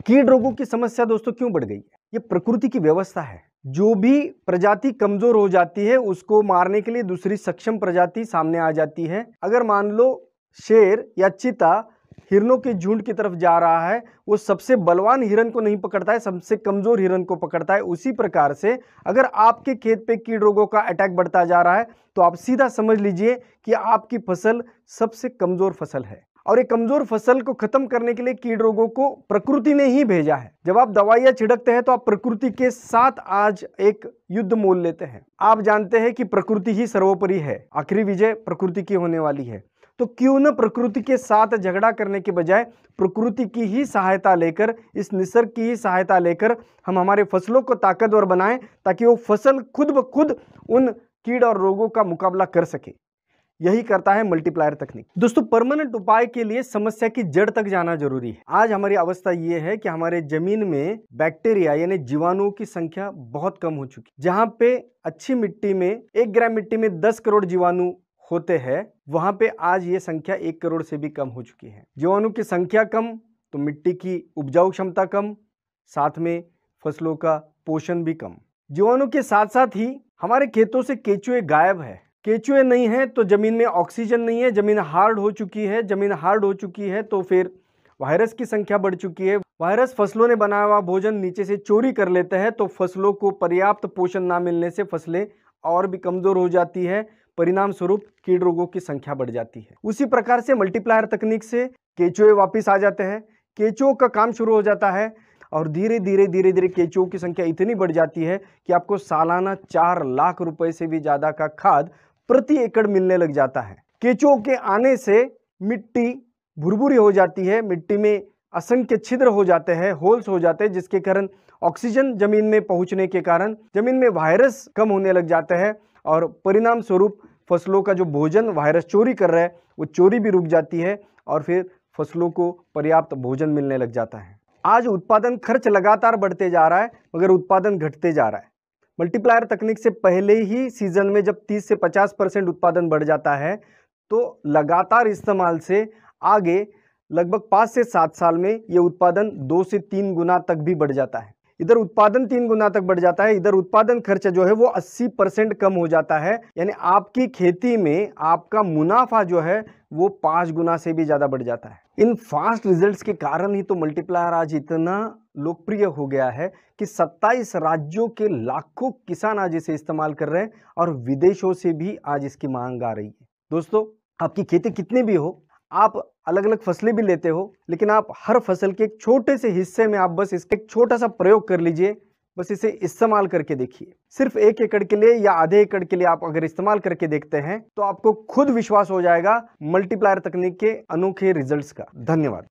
कीट रोगों की समस्या दोस्तों क्यों बढ़ गई है? ये प्रकृति की व्यवस्था है। जो भी प्रजाति कमजोर हो जाती है उसको मारने के लिए दूसरी सक्षम प्रजाति सामने आ जाती है। अगर मान लो शेर या चीता हिरणों के झुंड की तरफ जा रहा है, वो सबसे बलवान हिरण को नहीं पकड़ता है, सबसे कमजोर हिरण को पकड़ता है। उसी प्रकार से अगर आपके खेत पे कीट रोगों का अटैक बढ़ता जा रहा है तो आप सीधा समझ लीजिए कि आपकी फसल सबसे कमजोर फसल है। और ये कमजोर फसल को खत्म करने के लिए कीट रोगों को प्रकृति ने ही भेजा है। जब आप दवाइयां छिड़कते हैं तो आप प्रकृति के साथ आज एक युद्ध मोल लेते हैं। आप जानते हैं कि प्रकृति ही सर्वोपरि है, आखिरी विजय प्रकृति की होने वाली है। तो क्यों न प्रकृति के साथ झगड़ा करने के बजाय प्रकृति की ही सहायता लेकर, इस निसर्ग की ही सहायता लेकर हम हमारे फसलों को ताकतवर बनाएं, ताकि वो फसल खुद ब खुद उन कीड़ और रोगों का मुकाबला कर सके। यही करता है मल्टीप्लायर तकनीक। दोस्तों, परमानेंट उपाय के लिए समस्या की जड़ तक जाना जरूरी है। आज हमारी अवस्था ये है कि हमारे जमीन में बैक्टीरिया यानी जीवाणुओं की संख्या बहुत कम हो चुकी। जहां पे अच्छी मिट्टी में 1 ग्राम मिट्टी में 10 करोड़ जीवाणु होते हैं, वहां पे आज ये संख्या 1 करोड़ से भी कम हो चुकी है। जीवाणु की संख्या कम तो मिट्टी की उपजाऊ क्षमता कम, साथ में फसलों का पोषण भी कम। जीवाणु के साथ साथ ही हमारे खेतों से केंचुए गायब है। केंचुए नहीं है तो जमीन में ऑक्सीजन नहीं है, जमीन हार्ड हो चुकी है। जमीन हार्ड हो चुकी है तो फिर वायरस की संख्या बढ़ चुकी है। वायरस फसलों ने बनाया हुआ भोजन नीचे से चोरी कर लेते हैं, तो फसलों को पर्याप्त पोषण ना मिलने से फसलें और भी कमजोर हो जाती है। परिणाम स्वरूप कीट रोगों की संख्या बढ़ जाती है। उसी प्रकार से मल्टीप्लायर तकनीक से केंचुए वापिस आ जाते हैं, केंचुओं का काम शुरू हो जाता है और धीरे धीरे केंचुओं की संख्या इतनी बढ़ जाती है कि आपको सालाना 4 लाख रुपए से भी ज्यादा का खाद प्रति एकड़ मिलने लग जाता है। केंचुओं के आने से मिट्टी भुरभुरी हो जाती है, मिट्टी में असंख्य छिद्र हो जाते हैं, होल्स हो जाते हैं, जिसके कारण ऑक्सीजन जमीन में पहुंचने के कारण जमीन में वायरस कम होने लग जाते हैं और परिणाम स्वरूप फसलों का जो भोजन वायरस चोरी कर रहा है वो चोरी भी रुक जाती है और फिर फसलों को पर्याप्त भोजन मिलने लग जाता है। आज उत्पादन खर्च लगातार बढ़ते जा रहा है मगर उत्पादन घटते जा रहा है। मल्टीप्लायर तकनीक से पहले ही सीजन में जब 30 से 50% उत्पादन बढ़ जाता है तो लगातार इस्तेमाल से आगे लगभग 5 से 7 साल में ये उत्पादन 2 से 3 गुना तक भी बढ़ जाता है। इधर उत्पादन 3 गुना तक बढ़ जाता है, इधर उत्पादन खर्च जो है वो 80% कम हो जाता है। यानी आपकी खेती में आपका मुनाफा जो है वो 5 गुना से भी ज्यादा बढ़ जाता है। इन फास्ट रिजल्ट्स के कारण ही तो मल्टीप्लायर आज इतना लोकप्रिय हो गया है कि 27 राज्यों के लाखों किसान आज इसे इस्तेमाल कर रहे हैं और विदेशों से भी आज इसकी मांग आ रही है। दोस्तों, आपकी खेती कितनी भी हो, आप अलग अलग फसलें भी लेते हो, लेकिन आप हर फसल के एक छोटे से हिस्से में आप बस इसका एक छोटा सा प्रयोग कर लीजिए, बस इसे इस्तेमाल करके देखिए। सिर्फ 1 एकड़ के लिए या आधे एकड़ के लिए आप अगर इस्तेमाल करके देखते हैं तो आपको खुद विश्वास हो जाएगा मल्टीप्लायर तकनीक के अनोखे रिजल्ट्स का। धन्यवाद।